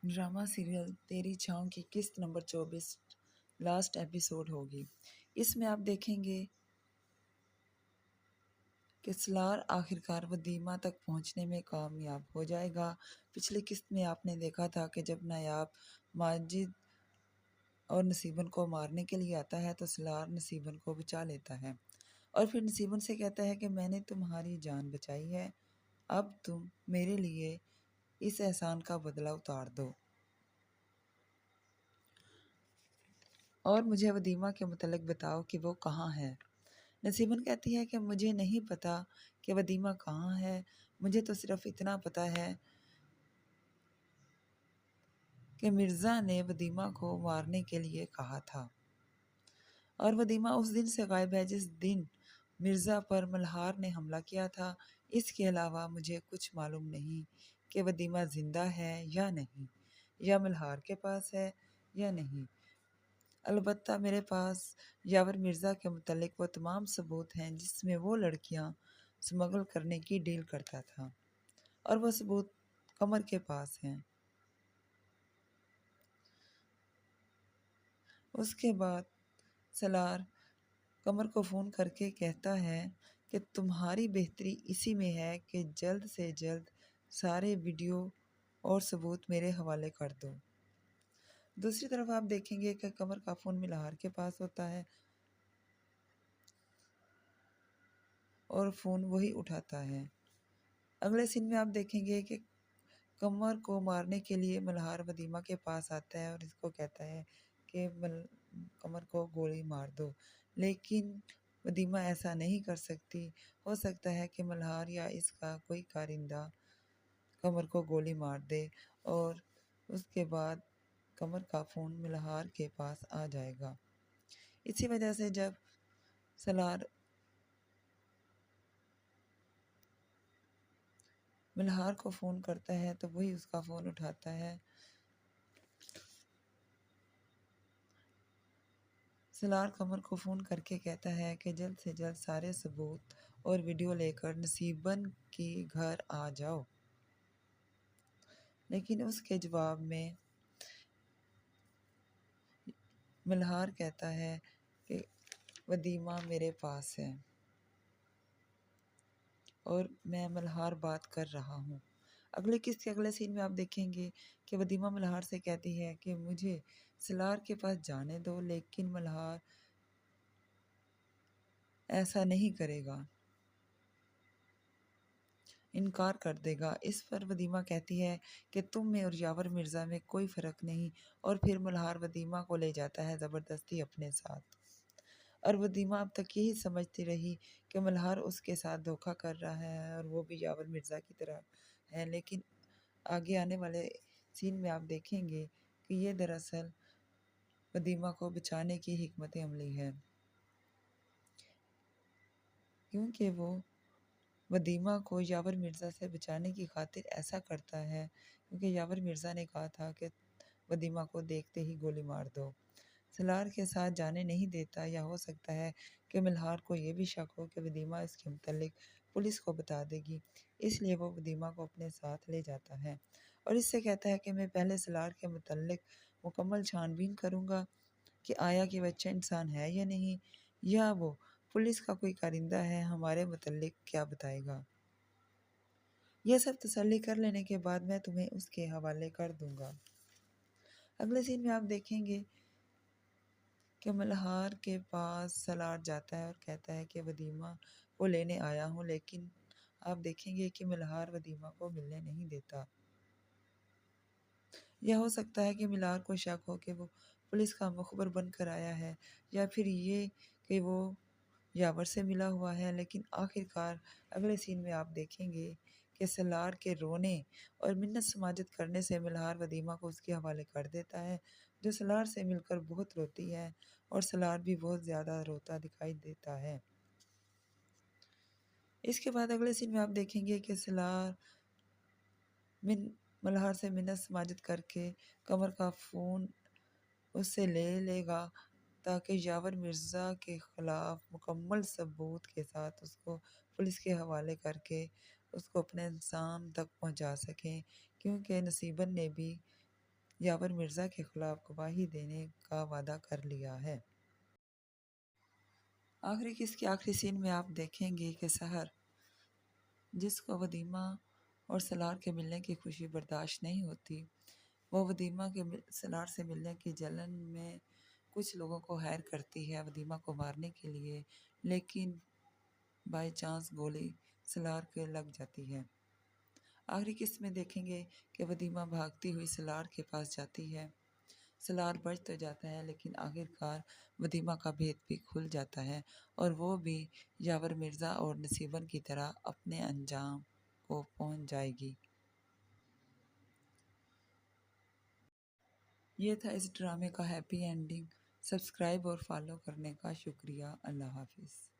Drama serial तेरी छाँव की किस्त नंबर 24 लास्ट एपिसोड होगी। इसमें आप देखेंगे कि सलार आखिरकार वदीमा तक पहुंचने में कामयाब हो जाएगा। पिछली किस्त में आपने देखा था कि जब नायाब माजिद और नसीबन को मारने के लिए आता है तो सलार नसीबन को बचा लेता है और फिर नसीबन से कहता है कि मैंने तुम्हारी जान बचाई है, अब तुम मेरे लिए इस एहसान का बदला उतार दो और मुझे वदीमा के मुतल्लिक बताओ कि वो कहाँ है। नसीबन कहती है कि मुझे नहीं पता कि वदीमा कहाँ है, मुझे तो सिर्फ इतना पता है कि मिर्ज़ा ने वदीमा को मारने के लिए कहा था और वदीमा उस दिन से गायब है जिस दिन मिर्ज़ा पर मल्हार ने हमला किया था। इसके अलावा मुझे कुछ मालूम नहीं कि वदीमा ज़िंदा है या नहीं, या मल्हार के पास है या नहीं। अलबत्ता मेरे पास यावर मिर्ज़ा के मुतल्लिक वो तमाम सबूत हैं जिसमें वो लड़कियां स्मगल करने की डील करता था और वो सबूत कमर के पास हैं। उसके बाद सलार कमर को फ़ोन करके कहता है कि तुम्हारी बेहतरी इसी में है कि जल्द से जल्द सारे वीडियो और सबूत मेरे हवाले कर दो। दूसरी तरफ आप देखेंगे कि कमर का फ़ोन मिलाहार के पास होता है और फ़ोन वही उठाता है। अगले सीन में आप देखेंगे कि कमर को मारने के लिए मल्हार वदीमा के पास आता है और इसको कहता है कि कमर को गोली मार दो, लेकिन वदीमा ऐसा नहीं कर सकती। हो सकता है कि मल्हार या इसका कोई कारिंदा कमर को गोली मार दे और उसके बाद कमर का फ़ोन मल्हार के पास आ जाएगा। इसी वजह से जब सलार मल्हार को फ़ोन करता है तो वही उसका फ़ोन उठाता है। सलार कमर को फ़ोन करके कहता है कि जल्द से जल्द सारे सबूत और वीडियो लेकर नसीबन के घर आ जाओ, लेकिन उसके जवाब में मल्हार कहता है कि वदीमा मेरे पास है और मैं मल्हार बात कर रहा हूँ। अगले किस्त के अगले सीन में आप देखेंगे कि वदीमा मल्हार से कहती है कि मुझे सलार के पास जाने दो, लेकिन मल्हार ऐसा नहीं करेगा, इनकार कर देगा। इस पर वदीमा कहती है कि तुम में और यावर मिर्ज़ा में कोई फ़र्क नहीं और फिर मल्हार वदीमा को ले जाता है ज़बरदस्ती अपने साथ और वदीमा अब तक यही समझती रही कि मल्हार उसके साथ धोखा कर रहा है और वो भी यावर मिर्ज़ा की तरह है, लेकिन आगे आने वाले सीन में आप देखेंगे कि ये दरअसल वदीमा को बचाने की हिकमत अमली है, क्योंकि वो वदीमा को यावर मिर्ज़ा से बचाने की खातिर ऐसा करता है क्योंकि यावर मिर्ज़ा ने कहा था कि वदीमा को देखते ही गोली मार दो। सलार के साथ जाने नहीं देता, या हो सकता है कि मल्हार को ये भी शक हो कि वदीमा इसके मुतल्लिक पुलिस को बता देगी, इसलिए वो वदीमा को अपने साथ ले जाता है और इससे कहता है कि मैं पहले सलार के मुतल्लिक मुकम्मल छानबीन करूँगा कि आया कि बच्चा इंसान है या नहीं, या वो पुलिस का कोई कारिंदा है हमारे मुतल्लिक क्या बताएगा। यह सब तसल्ली कर लेने के बाद मैं तुम्हें उसके हवाले कर दूंगा। अगले सीन में आप देखेंगे कि मल्हार के पास सलार जाता है और कहता है कि वदीमा को लेने आया हूँ, लेकिन आप देखेंगे कि मल्हार वदीमा को मिलने नहीं देता। यह हो सकता है कि मल्हार को शक हो कि वो पुलिस का मुखबिर बनकर आया है, या फिर ये कि वो यावर से मिला हुआ है, लेकिन आखिरकार अगले सीन में आप देखेंगे कि सलार के रोने और मिन्नत समाजत करने से मल्हार वदीमा को उसके हवाले कर देता है, जो सलार से मिलकर बहुत रोती है और सलार भी बहुत ज़्यादा रोता दिखाई देता है। इसके बाद अगले सीन में आप देखेंगे कि सलार मिन मल्हार से मिन्नत समाजत करके कमर का फ़ोन उससे ले लेगा ताकि यावर मिर्ज़ा के ख़िलाफ़ मुकम्मल सबूत के साथ उसको पुलिस के हवाले करके उसको अपने इंजाम तक पहुंचा सकें, क्योंकि नसीबन ने भी یاور مرزا کے خلاف گواہی دینے کا وعدہ کر لیا ہے۔ آخری قسط کے آخری سین میں آپ دیکھیں گے کہ سحر، جس کو ودیمہ اور سالار کے ملنے کی خوشی برداشت نہیں ہوتی، وہ ودیمہ کے سالار سے ملنے کی جلن میں کچھ لوگوں کو ہائر کرتی ہے ودیمہ کو مارنے کے لیے، لیکن بائی چانس گولی سالار کے لگ جاتی ہے۔ آخری قسط میں دیکھیں گے کہ ودیمہ بھاگتی ہوئی سالار کے پاس جاتی ہے۔ سالار بچ تو جاتا ہے لیکن آخرکار ودیمہ کا بھید بھی کھل جاتا ہے اور وہ بھی یاور مرزا اور نصیبن کی طرح اپنے انجام کو پہنچ جائے گی۔ یہ تھا اس ڈرامے کا ہیپی اینڈنگ۔ سبسکرائب اور فالو کرنے کا شکریہ۔ اللہ حافظ۔